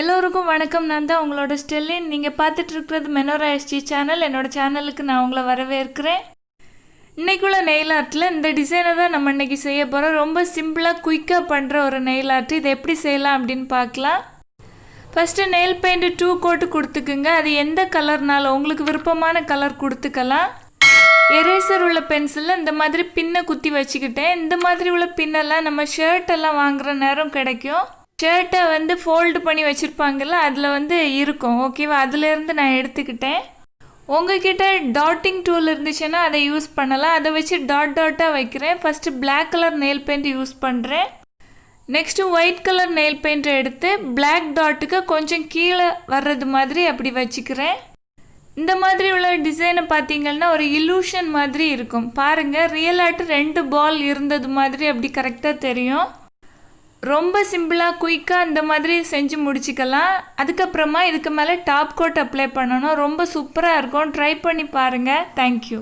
எல்லோருக்கும் வணக்கம். நான் தான் உங்களோட ஸ்டெல்லின். நீங்கள் பார்த்துட்டு இருக்கிறது மெனோரா எஸ்டி சேனல். என்னோடய சேனலுக்கு நான் உங்களை வரவேற்கிறேன். இன்றைக்குள்ள நெயில் ஆர்ட்டில் இந்த டிசைனை தான் நம்ம இன்றைக்கி செய்ய போகிறோம். ரொம்ப சிம்பிளாக குயிக்காக பண்ணுற ஒரு நெயில் ஆர்ட். இதை எப்படி செய்யலாம் அப்படின்னு பார்க்கலாம். ஃபஸ்ட்டு நெயில் பெயிண்ட்டு 2 கோட்டு கொடுத்துக்குங்க. அது எந்த கலர்னாலும் உங்களுக்கு விருப்பமான கலர் கொடுத்துக்கலாம். எரேசர் உள்ள பென்சிலில் இந்த மாதிரி பின்னை குத்தி வச்சுக்கிட்டேன். இந்த மாதிரி உள்ள பின்னெல்லாம் நம்ம ஷர்ட்டெல்லாம் வாங்குகிற நேரம் கிடைக்கும். ஷர்ட்டை ஃபோல்டு பண்ணி வச்சுருப்பாங்கல்ல, அதில் இருக்கும். ஓகேவா, அதிலேருந்து நான் எடுத்துக்கிட்டேன். உங்ககிட்ட டாட்டிங் டூல் இருந்துச்சுன்னா அதை யூஸ் பண்ணலாம். அதை வச்சு டாட்டாக வைக்கிறேன். First black colour nail paint use பண்ணுறேன். நெக்ஸ்ட்டு ஒயிட் கலர் நெயில் பெயிண்ட்டை எடுத்து பிளாக் டாட்டுக்கு கொஞ்சம் கீழே வர்றது மாதிரி அப்படி வச்சுக்கிறேன். இந்த மாதிரி உள்ள டிசைனை பார்த்தீங்கன்னா ஒரு இலூஷன் மாதிரி இருக்கும். பாருங்கள், ரியலாட்டு 2 பால் இருந்தது மாதிரி அப்படி கரெக்டாக தெரியும். ரொம்ப சிம்பிளாக குயிக்காக இந்த மாதிரி செஞ்சு முடிச்சிக்கலாம். அதுக்கப்புறமா இதுக்கு மேலே டாப் கோட் அப்ளை பண்ணணும். ரொம்ப சூப்பராக இருக்கும். ட்ரை பண்ணி பாருங்கள். தேங்க்யூ.